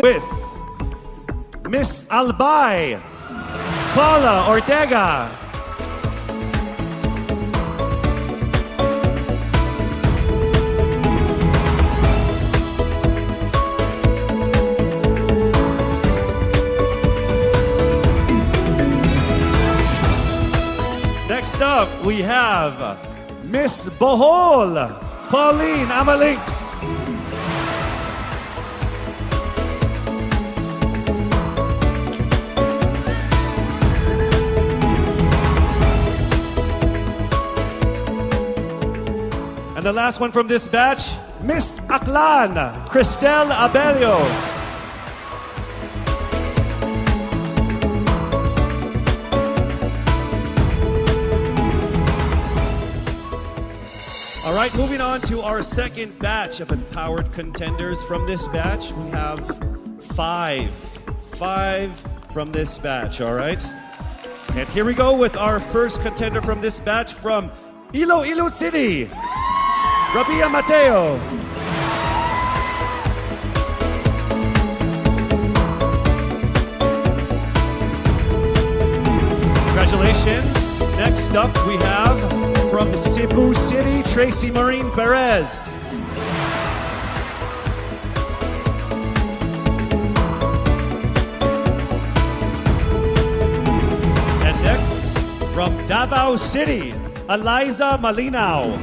with Miss Albay Paula Ortega. Next up, we have Miss Bohol Pauline Amalinks. And the last one from this batch, Miss Aklan Cristel Abelio. All right, moving on to our second batch of empowered contenders. From this batch, we have five from this batch, all right? And here we go with our first contender from this batch from Iloilo City, Rabia Mateo. Congratulations. Next up, we have from Cebu City, Tracy Maureen Perez. And next, from Davao City, Eliza Malinaw.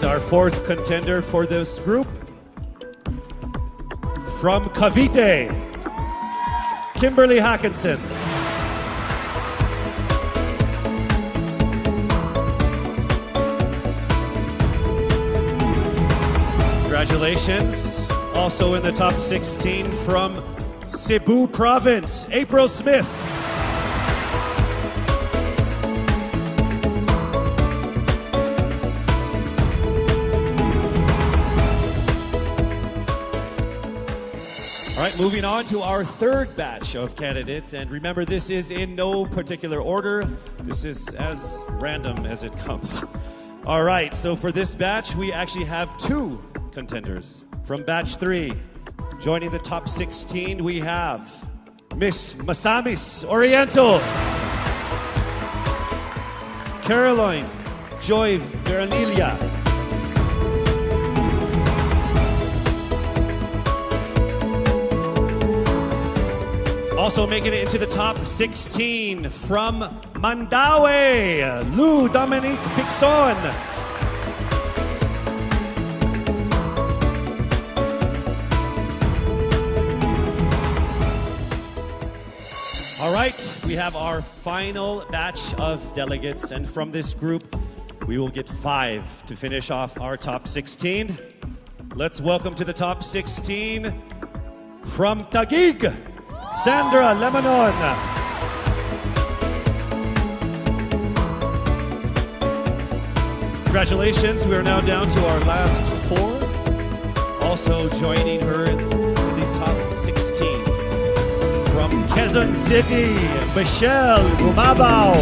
Our fourth contender for this group, from Cavite, Kimberly Hackinson. Congratulations. Also in the top 16 from Cebu Province, April Smith. All right, moving on to our third batch of candidates. And remember, this is in no particular order. This is as random as it comes. All right, so for this batch, we actually have two contenders. From batch 3, joining the top 16, we have Miss Masamis Oriental, Caroline Joy Veranilla, also making it into the top 16 from Mandaue, Lou Dominique Pixon. All right, we have our final batch of delegates, and from this group, we will get 5 to finish off our top 16. Let's welcome to the top 16 from Taguig, Sandra Lemonon. Congratulations, we are now down to our last 4. Also joining her in the top 16. From Quezon City, Michelle Gumabao.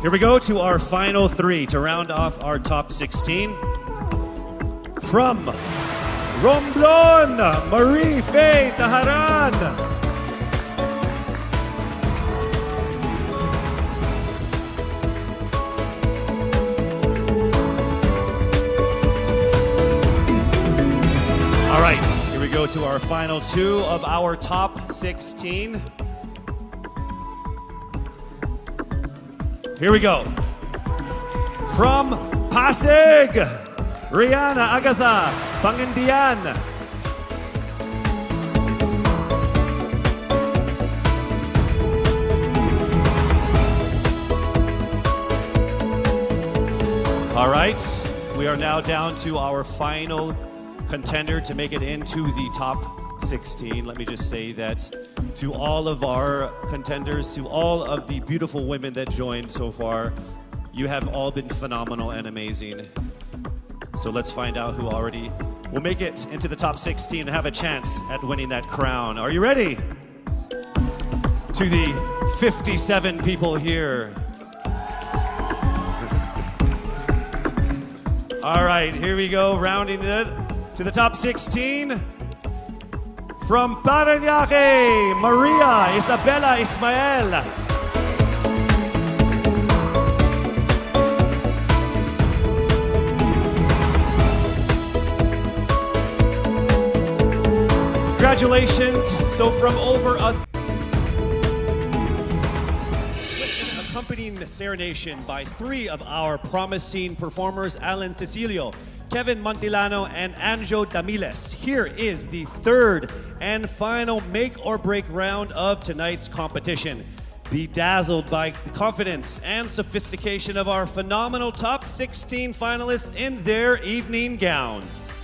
Here we go to our final 3 to round off our top 16. From Romblon, Marie Faye Taharan. All right, here we go to our final 2 of our top 16. Here we go. From Pasig, Rihanna Agatha Pangindian. All right, we are now down to our final contender to make it into the top 16. Let me just say that to all of our contenders, to all of the beautiful women that joined so far, You have all been phenomenal and amazing. So let's find out who already will make it into the top 16 and have a chance at winning that crown. Are you ready? To the 57 people here. All right, here we go, rounding it to the top 16. From Parañaque, Maria Isabella Ismael. Congratulations. So from over a accompanying serenation by three of our promising performers, Alan Cecilio, Kevin Montilano, and Anjo Damiles. Here is the third and final make or break round of tonight's competition. Bedazzled by the confidence and sophistication of our phenomenal top 16 finalists in their evening gowns.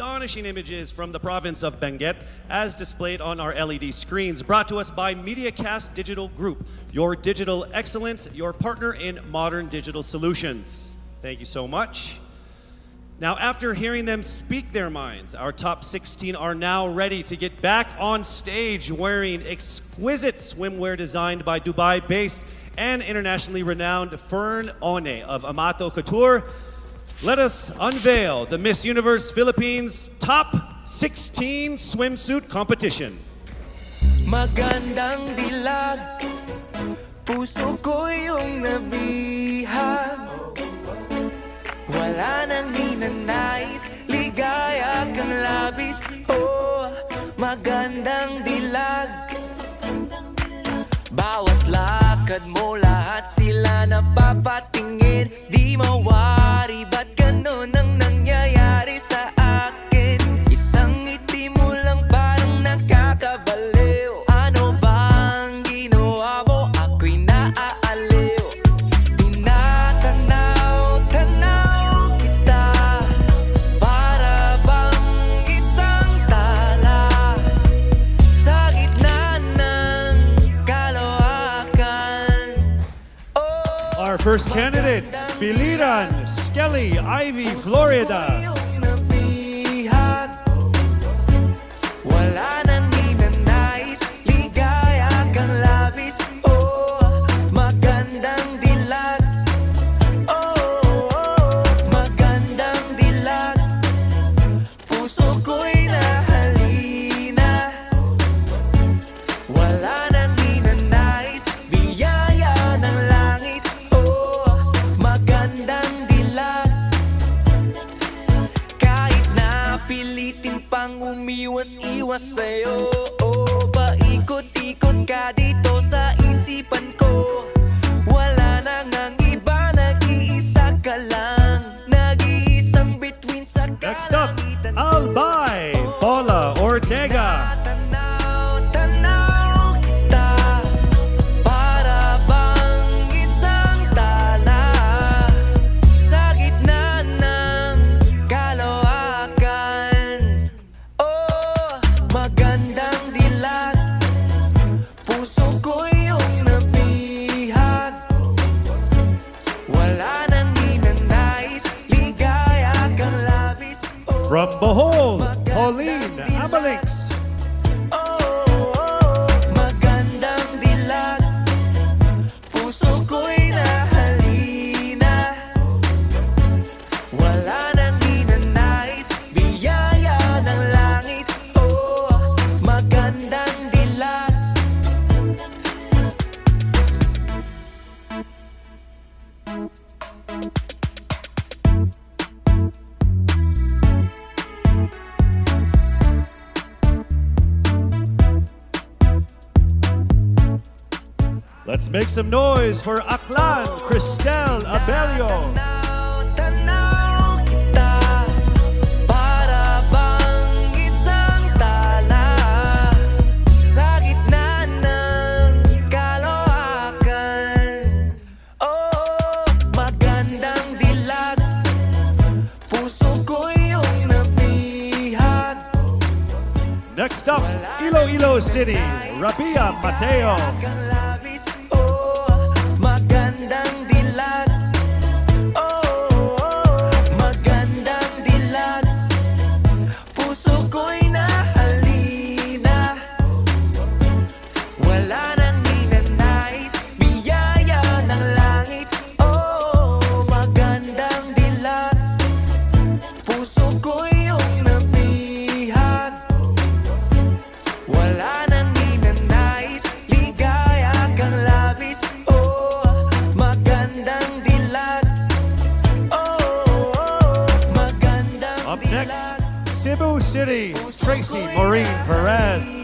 astonishing images from the province of Benguet as displayed on our LED screens, brought to us by MediaCast Digital Group, your digital excellence, your partner in modern digital solutions. Thank you so much. Now, after hearing them speak their minds, our top 16 are now ready to get back on stage wearing exquisite swimwear designed by Dubai-based and internationally renowned Fern One of Amato Couture. Let us unveil the Miss Universe Philippines Top 16 Swimsuit Competition. Magandang dilag, puso ko yung nabihag. Wala nang ninanais, ligaya kang labis. Oh, magandang dilag. Bawat lakad mo, lahat sila napapatingin. Di mawari, ba't ganon ang nangyayari sa akin? Isang ngiti mo lang parang nakakabaliw. Ano bang ginawa mo? Ako'y naaaliw. Tinatanaw-tanaw kita, para bang isang tala sa gitna ng kalawakan. Our first candidate, Biliran Skelly Ivy Florida. Wala nang ninanais, ligaya kang labis. Oh, magandang dilag. Oh, magandang dilag. Puso ko'y nahalina. Wala nang ninanais, biyaya ng langit. Oh, magandang dilag. Kahit napilitin pang umiwas-iwas sa'yo, oh, paikot-ikot ka dito sa isipan ko. Wala nang ang iba, nag-iisa ka lang. Nag-iisang bituin sa Next up, kalangitan. Albay Paula Ortega. Tanaw kita, para bang isang tala sa gitna ng kalawakan. Oh, magandang dilag, puso ko yung nabihag. Wala nang ninanais, ligaya kang labis. Oh, From Bohol, Pauline Amalix. magandang dilag, puso ko'y nahalina. Wala nang ninanais, biyaya ng langit. Oh, magandang dilag. Let's make some noise for Aklan Cristel Abelio. Tanaw kita, para bang isang tala sa gitna ng kalawakan. Oh, magandang dilag, puso ko yung nabihag. Next up, Iloilo City, Rabia Mateo. Kang labis. Oh, magandang dilag. Oh, magandang dilag, puso ko'y nahalina. Wala nang ninanais, biyaya ng langit. Oh, magandang dilag, puso ko'y yung nabihag. Wala nang ninanais, ligaya kang labis. Oh, magandang dilag. Oh, magandang Up next, dilag. Cebu City, Tracy Maureen Perez.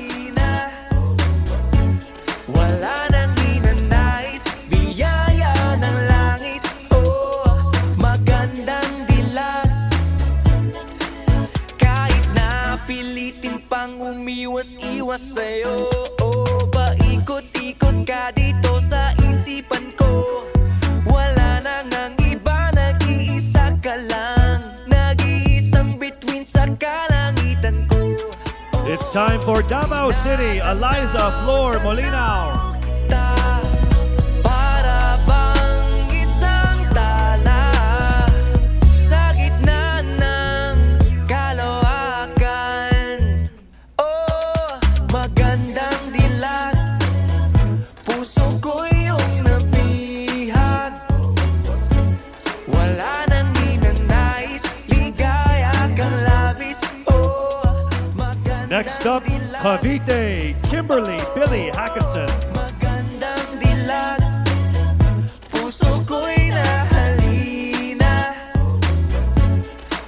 Wala nang ninanais, biyaya ng langit. Oh, magandang dilag. Kahit napilitin pang umiwas-iwas sa'yo, oh, paikot-ikot ka dito sa isipan ko. Wala nang ang iba, nag-iisa ka lang. Nag-iisang bituin sa kalangitan. time for Davao City, Eliza Flor Molinao. Para bang isang tala sa gitna ng kalawakan. Oh, magandang dilag, puso ko yung nabihag. Wala nang ninanais, ligaya kang labis. Oh, magandang Next up, Cavite, Kimberly Billy Hackinson. magandang dilag, puso ko'y nahalina.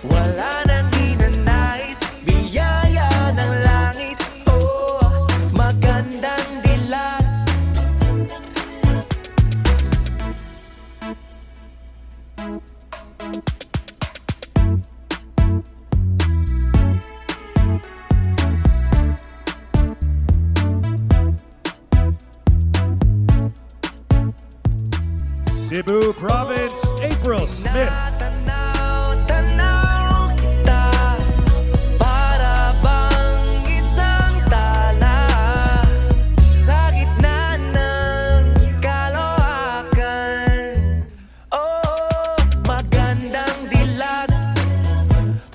Wala nang ninanais, biyaya ng langit. Oh, magandang dilag. Cebu Province, April Smith. Tanaw kita, para bang isang tala sa gitna ng kalawakan. Oh, magandang dilag,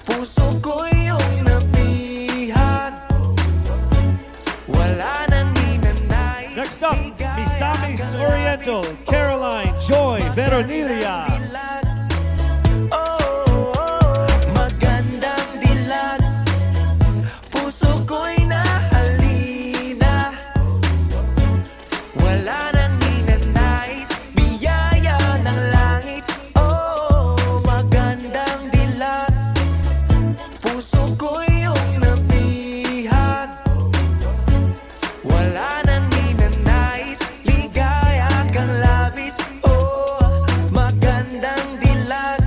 puso ko yung nabihag. Wala nang ninanais. Next up, Misamis Oriental, Caroline Joy Veronilla. Magandang dilag, puso ko'y nahalina. Wala nang ninanais, biyaya ng langit. Oh, magandang dilag, puso ko'y yung nabihag. Wala nang ninanais, ligaya kang labis. Oh, magandang dilag.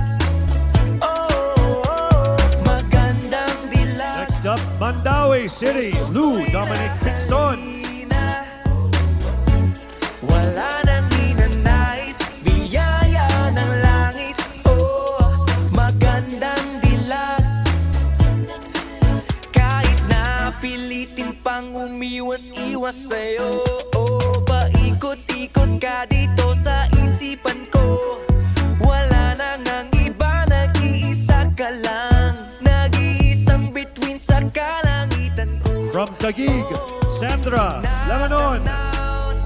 Oh, magandang dilag. Next up, Mandaue City, Lou Dominic Pixon. Wala nang ninanais, biyaya ng langit. Oh, magandang dilag. Kahit na pilitin pang umiwas-iwas sa'yo, oh, paikot-ikot ka dito sa isipan ko. Wala nang ang iba, nag-iisa ka lang, nag-iisang bituin sa kalangitan ko. From Taguig, Sandra Langanon.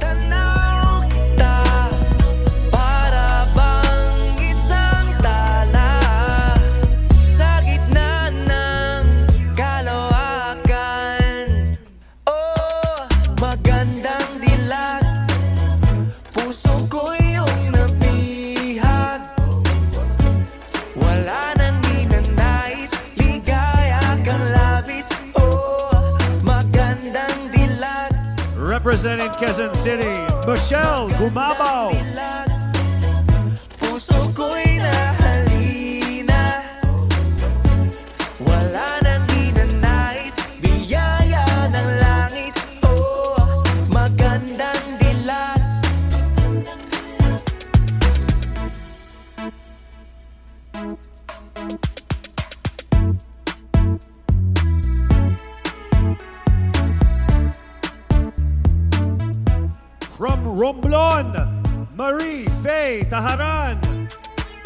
Tanaw kita, para bang isang tala sa gitna ng kalawakan. Oh, magandang dilag, puso ko yung nabihag. Wala nang ninanais, ligaya kang labis. Oh, magandang dilag. Representing Quezon City, Michelle Gumabaw. Dilag, puso ko'y nahalina. Wala nang ninanais, biyaya ng langit. Oh, magandang dilag. From Romblon, Marie Faye Taharan.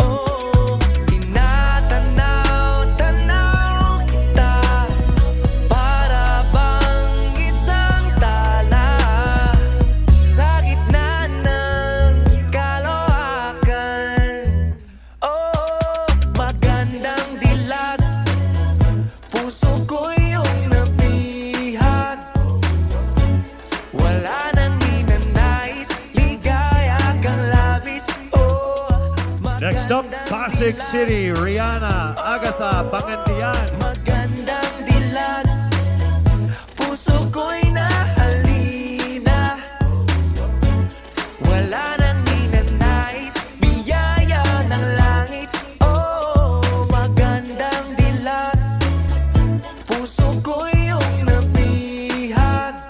Oh, tinatanaw-tanaw kita, para bang isang tala sa gitna ng kalawakan. Oh, magandang dilag, puso ko'y yung nabihag. Wala nang ninanais, ligaya kang labis. Oh, Next up, Pasig City, Rihanna Agatha Pangandian. magandang dilag, puso ko'y nahalina. Wala nang ninanais, biyaya ng langit. Oh, magandang dilag, puso ko'y yung nabihag.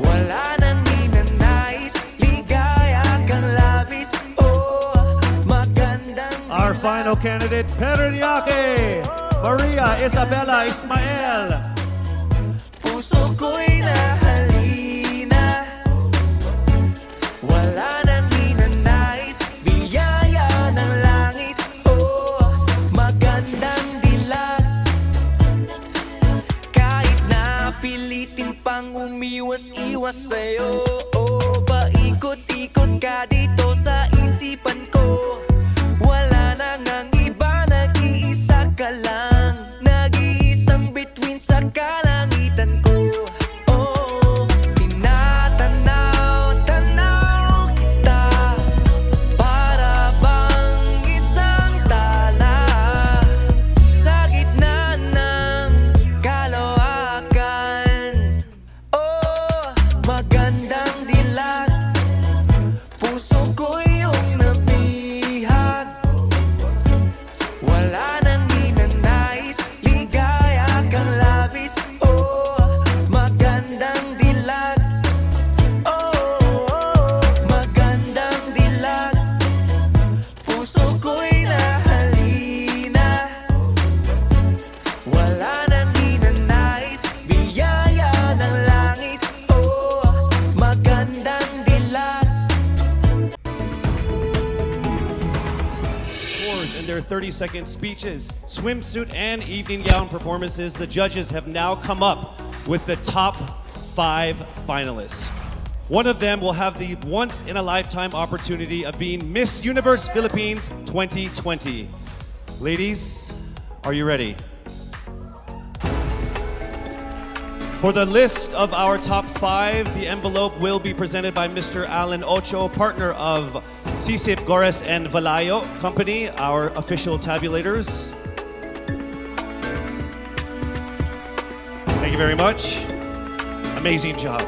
Wala nang ninanais, ligaya kang labis. Oh, magandang Our final candidate, Peronyake, Maria Isabella Ismael. and their 30-second speeches, swimsuit, and evening gown performances, the judges have now come up with the top 5 finalists. One of them will have the once-in-a-lifetime opportunity of being Miss Universe Philippines 2020. Ladies, are you ready? For the list of our top 5, the envelope will be presented by Mr. Alan Ocho, partner of Sisip, Gores, and Valayo Company, our official tabulators. Thank you very much. Amazing job.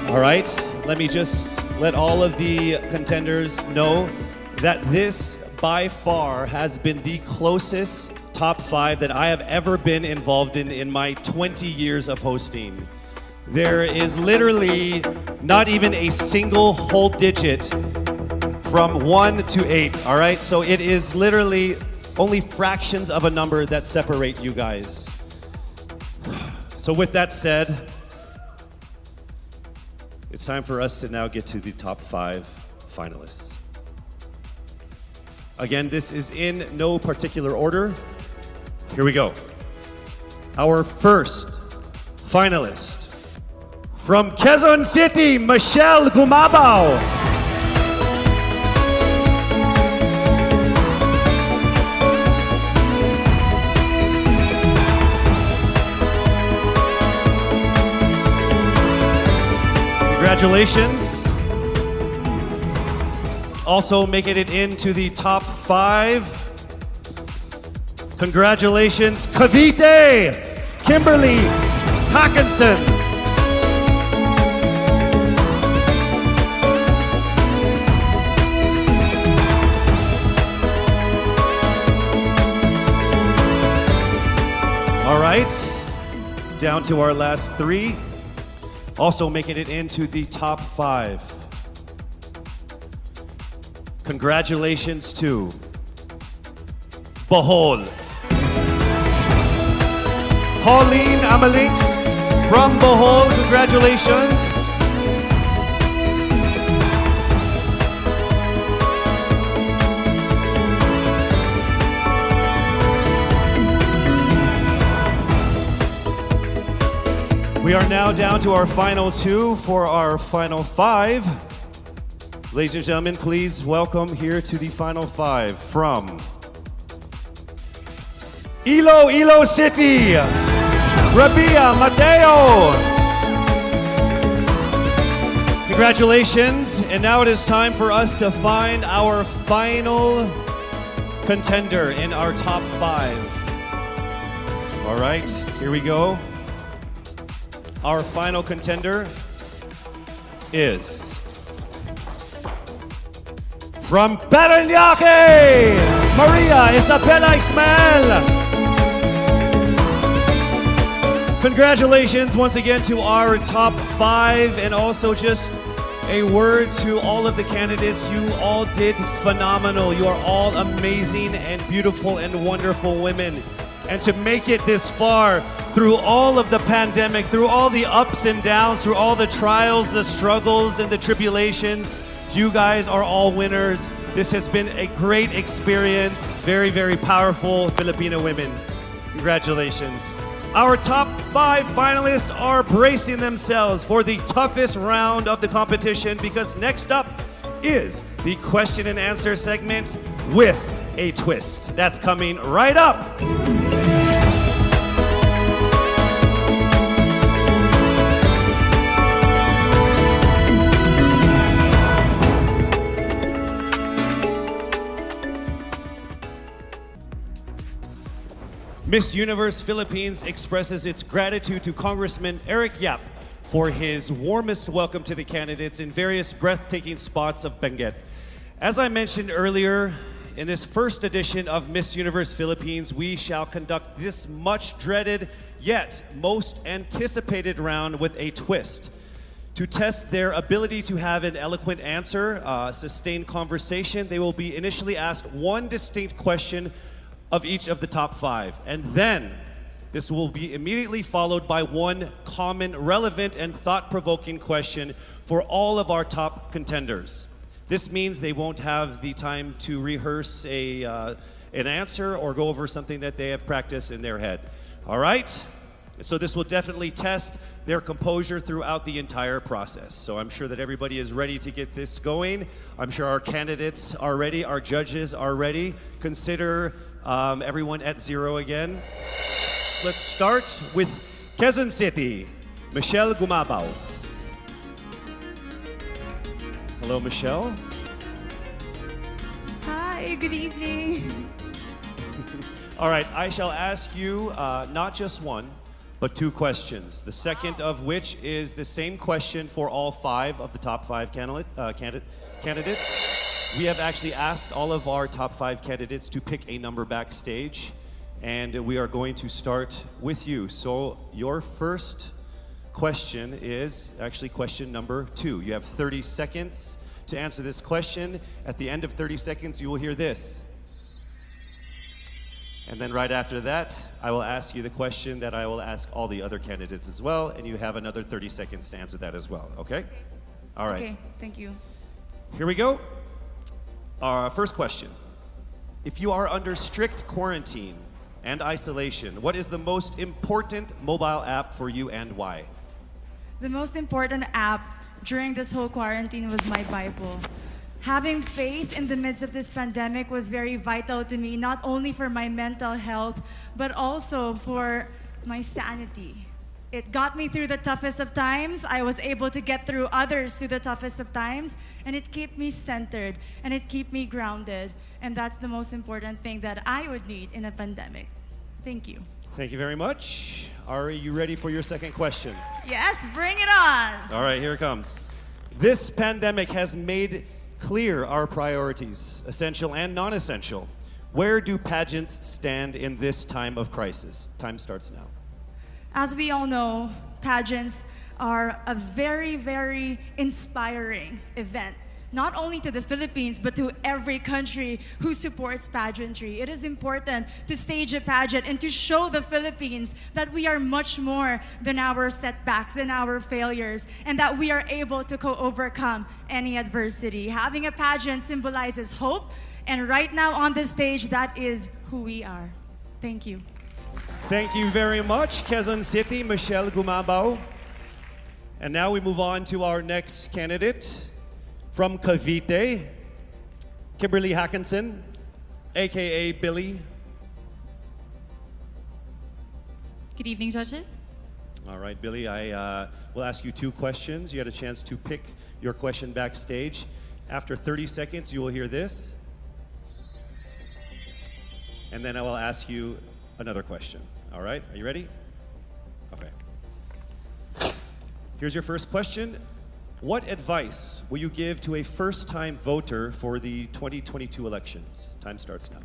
All right, let me just let all of the contenders know that this by far has been the closest top 5 that I have ever been involved in my 20 years of hosting. There is literally not even a single whole digit from 1 to 8, all right? So it is literally only fractions of a number that separate you guys. So with that said, it's time for us to now get to the top 5 finalists. Again, this is in no particular order. Here we go. Our first finalist from Quezon City, Michelle Gumabao. Congratulations. Also making it into the top 5. Congratulations, Cavite, Kimberly Hackinson. All right, down to our last 3. Also making it into the top 5. Congratulations to Bohol. Pauline Amalinks from Bohol, congratulations. We are now down to our final 2 for our final 5. Ladies and gentlemen, please welcome here to the final 5 from Iloilo City, Rabia Mateo. Congratulations, and now it is time for us to find our final contender in our top 5. All right, here we go. Our final contender is from Parañaque, Maria Isabella Ismael. Congratulations once again to our top 5, and also just a word to all of the candidates. You all did phenomenal. You are all amazing and beautiful and wonderful women. And to make it this far through all of the pandemic, through all the ups and downs, through all the trials, the struggles, and the tribulations, you guys are all winners. This has been a great experience. Very, very powerful Filipino women. Congratulations. Our top 5 finalists are bracing themselves for the toughest round of the competition, because next up is the question and answer segment with a twist. That's coming right up. Miss Universe Philippines expresses its gratitude to Congressman Eric Yap for his warmest welcome to the candidates in various breathtaking spots of Benguet. As I mentioned earlier, in this first edition of Miss Universe Philippines, we shall conduct this much dreaded yet most anticipated round with a twist. To test their ability to have an eloquent answer, sustained conversation, they will be initially asked one distinct question of each of the top 5. And then This will be immediately followed by one common, relevant, and thought-provoking question for all of our top contenders. This means they won't have the time to rehearse an answer or go over something that they have practiced in their head. All right? So this will definitely test their composure throughout the entire process. So I'm sure that everybody is ready to get this going. I'm sure our candidates are ready, our judges are ready. Consider everyone at zero again. Let's start with Quezon City, Michelle Gumabao. Hello, Michelle. Hi, good evening. All right, I shall ask you not just one, but two questions. The second of which is the same question for all five of the top five candidates. We have actually asked all of our top five candidates to pick a number backstage, and we are going to start with you. So your first question is actually question number 2. You have 30 seconds to answer this question. At the end of 30 seconds, you will hear this. And then right after that, I will ask you the question that I will ask all the other candidates as well, and you have another 30 seconds to answer that as well, okay? All right. Okay, thank you. Here we go. Our first question. If you are under strict quarantine and isolation, what is the most important mobile app for you and why? The most important app during this whole quarantine was my Bible. Having faith in the midst of this pandemic was very vital to me, not only for my mental health, but also for my sanity. It got me through the toughest of times. I was able to get through others through the toughest of times, and it kept me centered, and it kept me grounded. And that's the most important thing that I would need in a pandemic. Thank you. Thank you very much. Are you ready for your second question? Yes, bring it on. All right, here it comes. This pandemic has made clear our priorities, essential and non-essential. Where do pageants stand in this time of crisis? Time starts now. As we all know, pageants are a very, very inspiring event, not only to the Philippines, but to every country who supports pageantry. It is important to stage a pageant and to show the Philippines that we are much more than our setbacks, than our failures, and that we are able to overcome any adversity. Having a pageant symbolizes hope, and right now on the stage, that is who we are. Thank you. Thank you very much, Quezon City, Michelle Gumabao. And now we move on to our next candidate. From Cavite, Kimberly Hackinson, aka Billy. Good evening, judges. All right, Billy, I will ask you two questions. You had a chance to pick your question backstage. After 30 seconds, you will hear this. And then I will ask you another question. All right, are you ready? Okay. Here's your first question. What advice will you give to a first-time voter for the 2022 elections? Time starts now.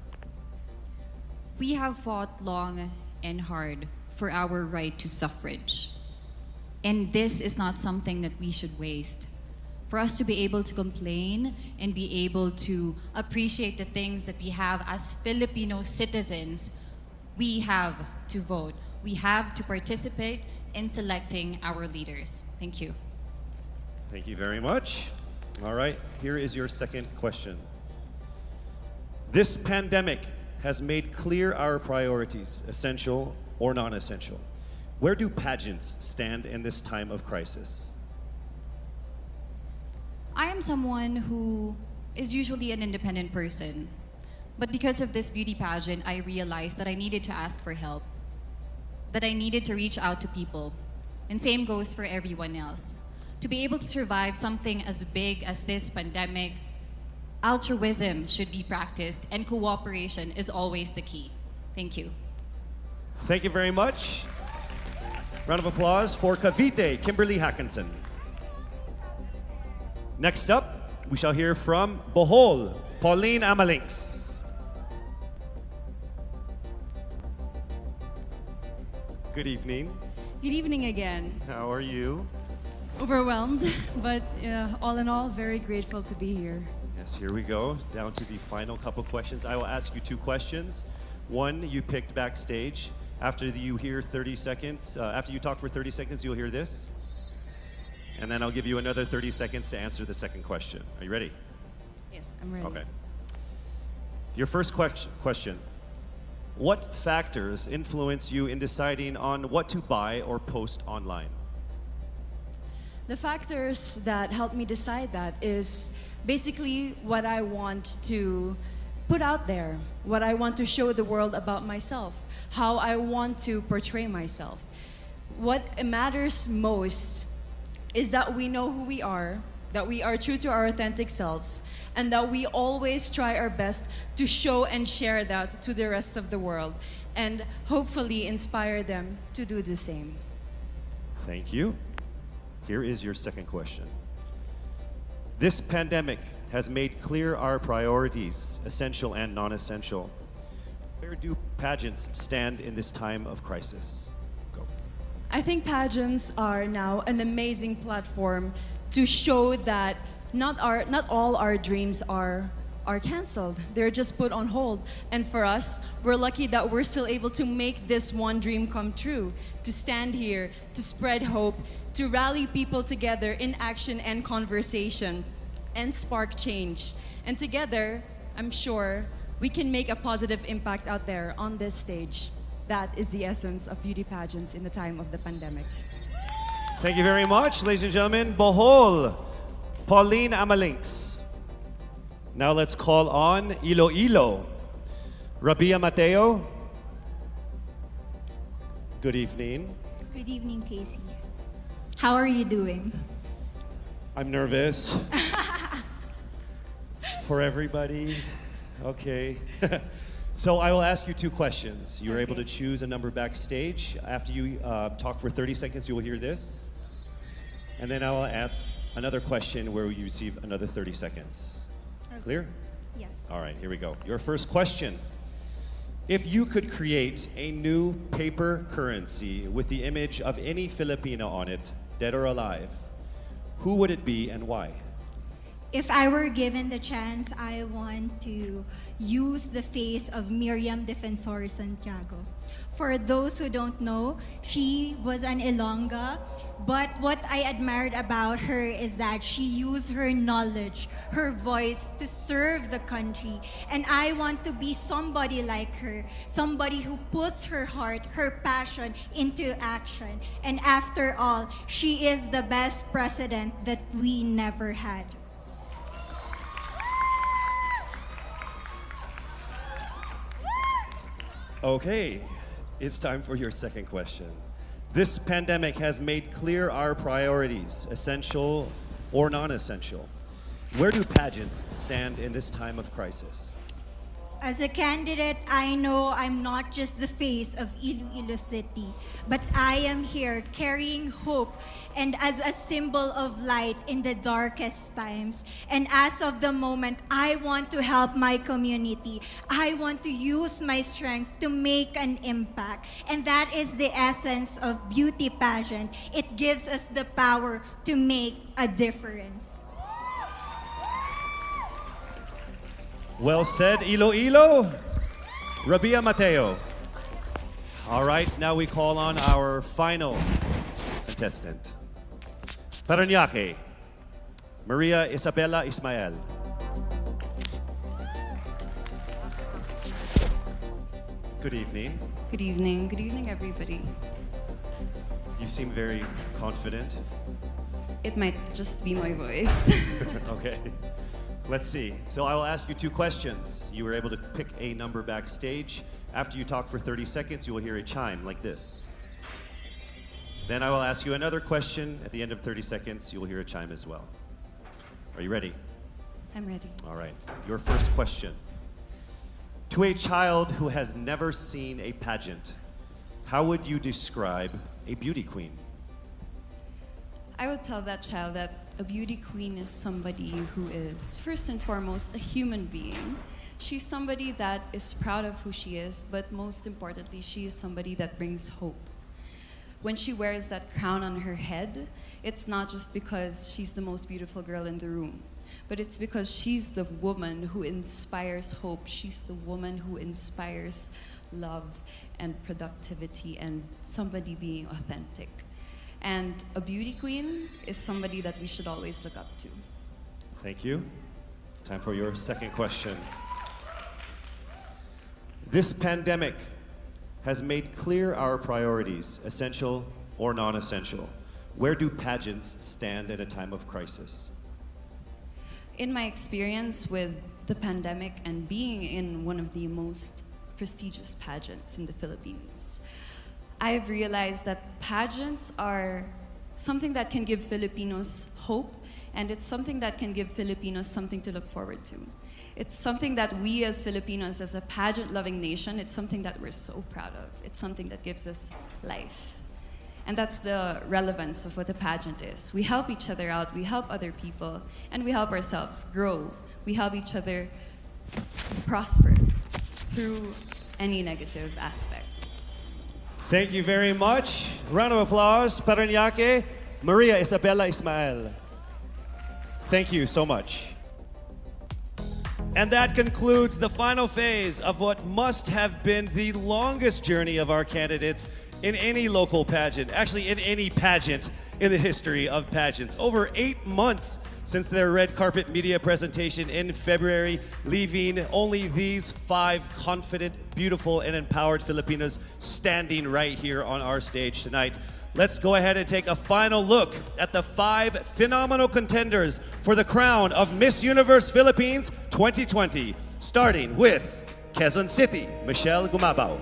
We have fought long and hard for our right to suffrage. And this is not something that we should waste. For us to be able to complain and be able to appreciate the things that we have as Filipino citizens, we have to vote. We have to participate in selecting our leaders. Thank you. Thank you very much. All right, here is your second question. This pandemic has made clear our priorities, essential or non-essential. Where do pageants stand in this time of crisis? I am someone who is usually an independent person. But because of this beauty pageant, I realized that I needed to ask for help, that I needed to reach out to people. And same goes for everyone else. To be able to survive something as big as this pandemic, altruism should be practiced and cooperation is always the key. Thank you. Thank you very much. Round of applause for Cavite, Kimberly Hackinson. Next up, we shall hear from Bohol, Pauline Amalinks. Good evening. Good evening again. How are you? Overwhelmed, but all in all, very grateful to be here. Yes, here we go. Down to the final couple questions. I will ask you two questions. One you picked backstage, After you hear 30 seconds, after you talk for 30 seconds, you'll hear this. And then I'll give you another 30 seconds to answer the second question. Are you ready? Yes, I'm ready. Okay. Your first question. What factors influence you in deciding on what to buy or post online? The factors that help me decide that is basically what I want to put out there, what I want to show the world about myself, how I want to portray myself. What matters most is that we know who we are, that we are true to our authentic selves, and that we always try our best to show and share that to the rest of the world, and hopefully inspire them to do the same. Thank you. Here is your second question. This pandemic has made clear our priorities, essential and non-essential. Where do pageants stand in this time of crisis? Go. I think pageants are now an amazing platform to show that not all our dreams are canceled. They're just put on hold. And for us, we're lucky that we're still able to make this one dream come true, to stand here, to spread hope, to rally people together in action and conversation, and spark change. And together, I'm sure we can make a positive impact out there on this stage. That is the essence of beauty pageants in the time of the pandemic. Thank you very much, ladies and gentlemen. Bohol, Pauline Amalinks. Now let's call on Iloilo, Rabia Mateo. Good evening. Good evening, Casey. How are you doing? I'm nervous. For everybody. Okay. So I will ask you two questions. You're able to choose a number backstage. After you talk for 30 seconds, you will hear this. And then I will ask another question where you receive another 30 seconds. Clear? Yes. All right, here we go. Your first question. If you could create a new paper currency with the image of any Filipino on it, dead or alive, who would it be and why? If I were given the chance, I want to use the face of Miriam Defensor Santiago. For those who don't know, she was an Ilongga, but what I admired about her is that she used her knowledge, her voice to serve the country. And I want to be somebody like her, somebody who puts her heart, her passion into action. And after all, she is the best president that we never had. Okay, it's time for your second question. This pandemic has made clear our priorities, essential or non-essential. Where do pageants stand in this time of crisis? As a candidate, I know I'm not just the face of Iloilo City, but I am here carrying hope and as a symbol of light in the darkest times. And as of the moment, I want to help my community. I want to use my strength to make an impact. And that is the essence of beauty pageant. It gives us the power to make a difference. Well said, Iloilo. Rabia Mateo. All right, now we call on our final contestant. Parañaque, Maria Isabella Ismael. Good evening. Good evening. Good evening, everybody. You seem very confident. It might just be my voice. Okay. Let's see. So I will ask you two questions. You were able to pick a number backstage. After you talk for 30 seconds, you will hear a chime like this. Then I will ask you another question. At the end of 30 seconds, you will hear a chime as well. Are you ready? I'm ready. All right. Your first question. To a child who has never seen a pageant, how would you describe a beauty queen? I would tell that child that a beauty queen is somebody who is, first and foremost, a human being. She's somebody that is proud of who she is, but most importantly, she is somebody that brings hope. When she wears that crown on her head, it's not just because she's the most beautiful girl in the room, but it's because she's the woman who inspires hope. She's the woman who inspires love and productivity and somebody being authentic. And a beauty queen is somebody that we should always look up to. Thank you. Time for your second question. This pandemic has made clear our priorities, essential or non-essential. Where do pageants stand in a time of crisis? In my experience with the pandemic and being in one of the most prestigious pageants in the Philippines, I've realized that pageants are something that can give Filipinos hope, and it's something that can give Filipinos something to look forward to. It's something that we as Filipinos, as a pageant-loving nation, it's something that we're so proud of. It's something that gives us life. And that's the relevance of what a pageant is. We help each other out, we help other people, and we help ourselves grow. We help each other prosper through any negative aspect. Thank you very much. Round of applause, Parañaque, Maria Isabella Ismael. Thank you so much. And that concludes the final phase of what must have been the longest journey of our candidates in any local pageant, actually in any pageant in the history of pageants. Over 8 months since their red carpet media presentation in February, leaving only these 5 confident, beautiful, and empowered Filipinos standing right here on our stage tonight. Let's go ahead and take a final look at the 5 phenomenal contenders for the crown of Miss Universe Philippines 2020, starting with Quezon City, Michelle Gumabao.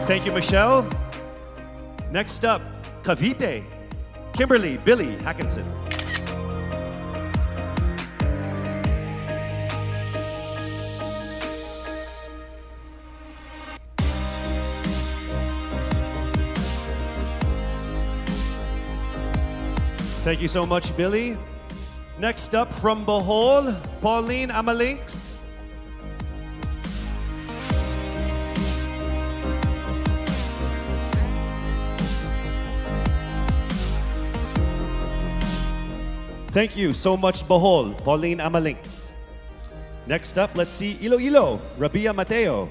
Thank you, Michelle. Next up, Cavite, Kimberly Billy Hackinson. Thank you so much, Billy. Next up from Bohol, Pauline Amalinks. Thank you so much, Bohol, Pauline Amalinks. Next up, let's see Iloilo, Rabia Mateo.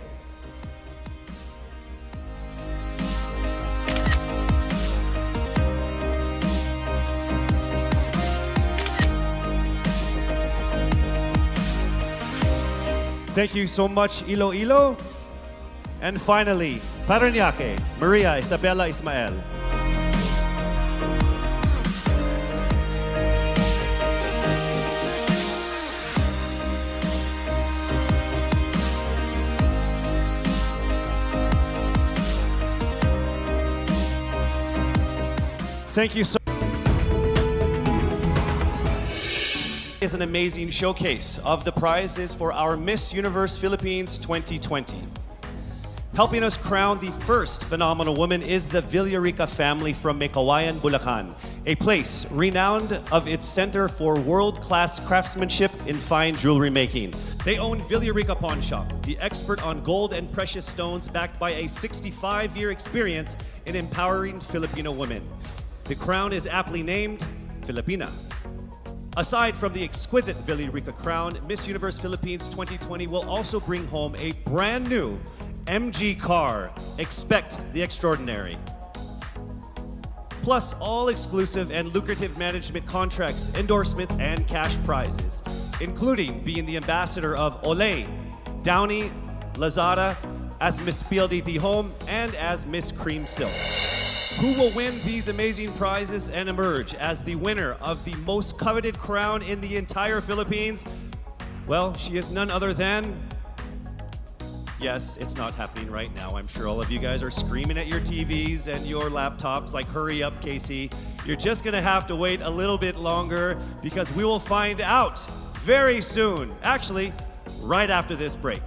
Thank you so much, Iloilo. And finally, Parañaque, Maria Isabella Ismael. Thank you so much. Is an amazing showcase of the prizes for our Miss Universe Philippines 2020. Helping us crown the first phenomenal woman is the Villarica family from Mekawayan, Bulacan, a place renowned of its center for world-class craftsmanship in fine jewelry making. They own Villarica Pawn Shop, the expert on gold and precious stones, backed by a 65-year experience in empowering Filipino women. The crown is aptly named Filipina. Aside from the exquisite Villarica crown, Miss Universe Philippines 2020 will also bring home a brand new MG car. Expect the extraordinary. Plus all exclusive and lucrative management contracts, endorsements, and cash prizes, including being the ambassador of Olay, Downy, Lazada, as Miss PLDT Home, and as Miss Cream Silk. Who will win these amazing prizes and emerge as the winner of the most coveted crown in the entire Philippines? Well, she is none other than... Yes, it's not happening right now. I'm sure all of you guys are screaming at your TVs and your laptops like, hurry up, Casey. You're just gonna have to wait a little bit longer because we will find out very soon. Actually, right after this break.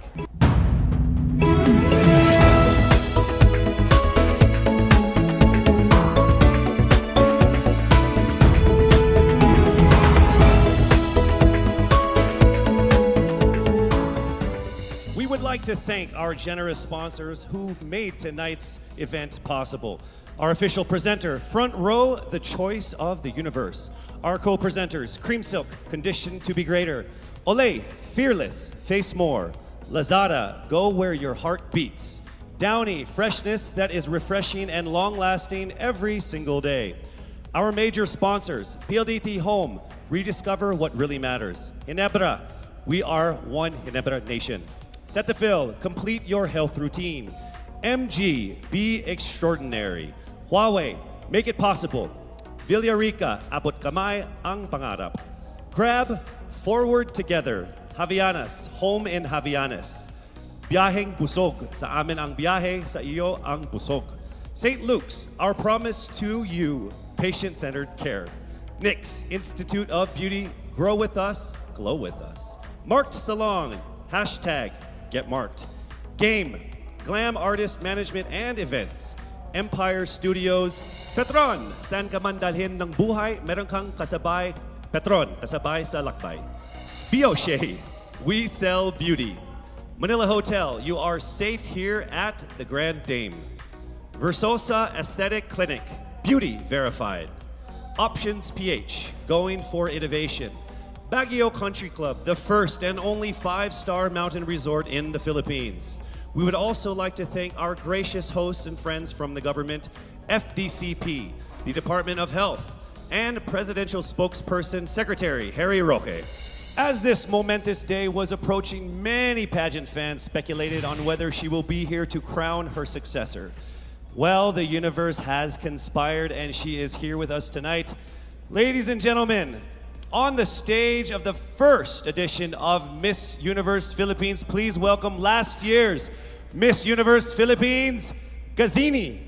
to thank our generous sponsors who made tonight's event possible. Our official presenter, Front Row, the choice of the universe. Our co-presenters, Cream Silk, Conditioned to be Greater. Olay, Fearless, Face More. Lazada, Go Where Your Heart Beats. Downy, freshness that is refreshing and long-lasting every single day. Our major sponsors, PLDT Home, rediscover what really matters. Ginebra, we are one Ginebra nation. Cetaphil, complete your health routine. MG, be extraordinary. Huawei, make it possible. Villarica, abot kamay ang pangarap. Grab, forward together. Javianas, home in Javianas. Biyaheng busog, sa amin ang biyahe, sa iyo ang busog. St. Luke's, our promise to you, patient-centered care. NYX, Institute of Beauty, grow with us, glow with us. Marked Salon, hashtag get marked. Game, glam artist management and events. Empire Studios, Petron, saan ka man dalhin ng buhay, meron kang kasabay. Petron, kasabay sa lakbay. Bioshea, we sell beauty. Manila Hotel, you are safe here at the Grand Dame. Versosa Aesthetic Clinic, beauty verified. Options PH, going for innovation. Baguio Country Club, the first and only 5-star mountain resort in the Philippines. We would also like to thank our gracious hosts and friends from the government, FDCP, the Department of Health, and Presidential Spokesperson Secretary Harry Roque. As this momentous day was approaching, many pageant fans speculated on whether she will be here to crown her successor. Well, the universe has conspired and she is here with us tonight. Ladies and gentlemen, on the stage of the first edition of Miss Universe Philippines, please welcome last year's Miss Universe Philippines, Gazini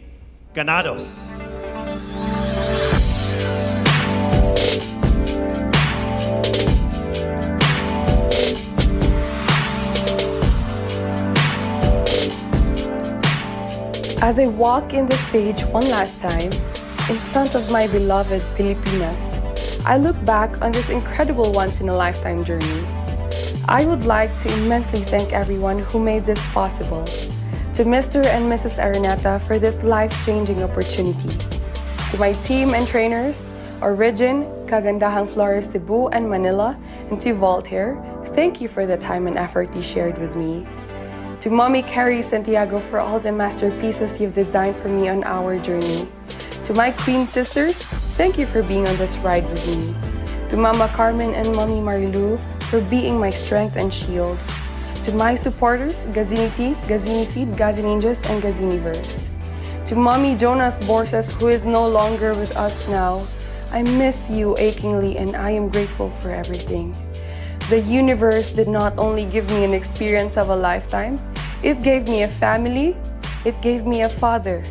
Ganados. As I walk in the stage one last time, in front of my beloved Pilipinas, I look back on this incredible once-in-a-lifetime journey. I would like to immensely thank everyone who made this possible. To Mr. and Mrs. Araneta for this life-changing opportunity. To my team and trainers, Origin, Kagandahang Flores Cebu and Manila, and to Voltaire, thank you for the time and effort you shared with me. To Mommy Carrie Santiago for all the masterpieces you've designed for me on our journey. To my Queen sisters, thank you for being on this ride with me. To Mama Carmen and Mommy Marilu for being my strength and shield. To my supporters, Gazini Tea, Gazini Feed, Gazininjas, and Gaziniverse. To Mommy Jonas Borses, who is no longer with us now, I miss you achingly and I am grateful for everything. The universe did not only give me an experience of a lifetime, it gave me a family, it gave me a father,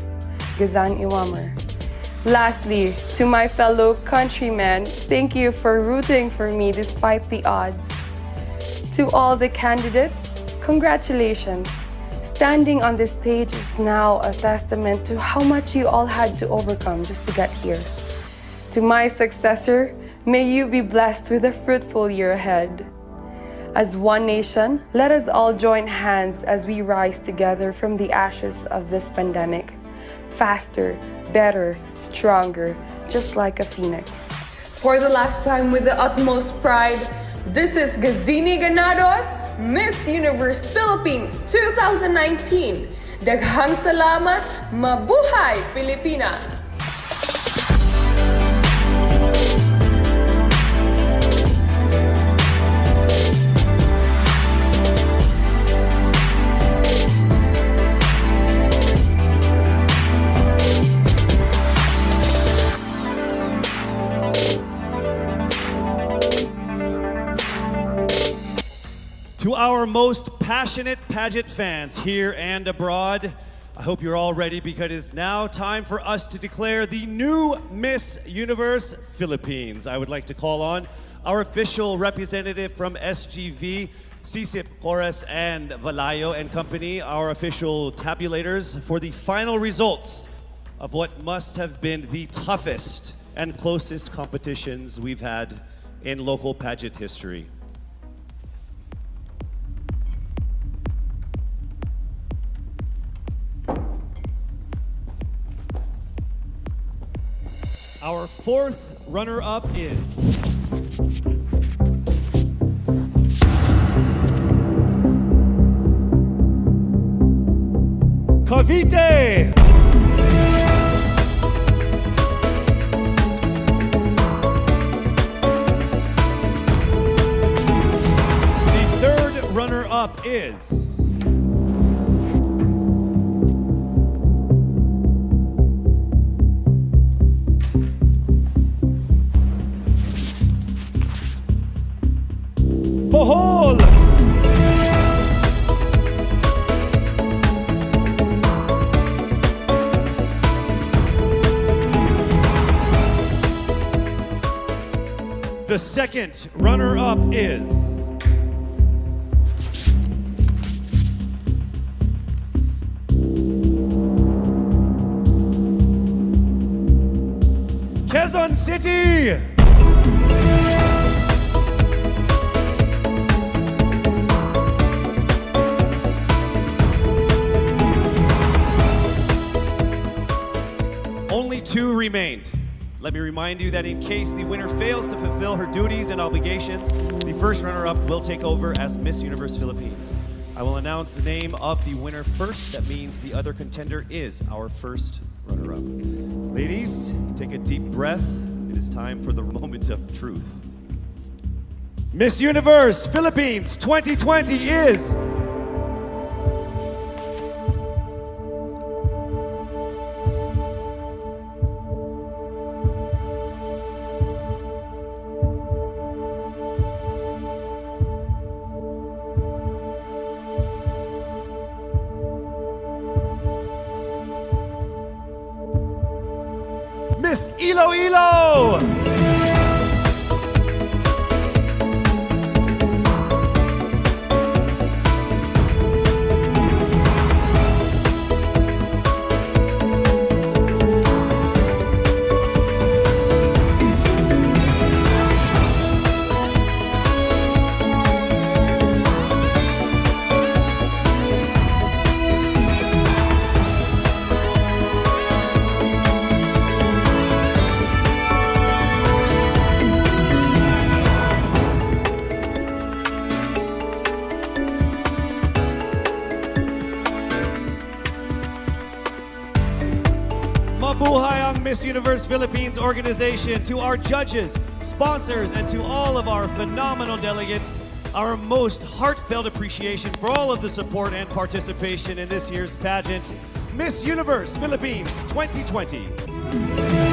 Gazan Iwamer. Lastly, to my fellow countrymen, thank you for rooting for me despite the odds. To all the candidates, congratulations. Standing on this stage is now a testament to how much you all had to overcome just to get here. To my successor, may you be blessed with a fruitful year ahead. As one nation, let us all join hands as we rise together from the ashes of this pandemic. Faster, better, stronger, just like a phoenix. For the last time with the utmost pride, this is Gazini Ganados, Miss Universe Philippines 2019. Daghang salamat, mabuhay Pilipinas! To our most passionate pageant fans here and abroad, I hope you're all ready because it is now time for us to declare the new Miss Universe Philippines. I would like to call on our official representative from SGV, Sisip, Horace, and Valayo and Company, our official tabulators for the final results of what must have been the toughest and closest competitions we've had in local pageant history. Our fourth runner-up is Cavite. The third runner-up is Bohol. The second runner-up is Quezon City. Only two remained. Let me remind you that in case the winner fails to fulfill her duties and obligations, the first runner-up will take over as Miss Universe Philippines. I will announce the name of the winner first. That means the other contender is our first runner-up. Ladies, take a deep breath. It is time for the moment of truth. Miss Universe Philippines 2020 is Miss Iloilo. Mabuhay ang Miss Universe Philippines organization. To our judges, sponsors, and to all of our phenomenal delegates, our most heartfelt appreciation for all of the support and participation in this year's pageant, Miss Universe Philippines 2020.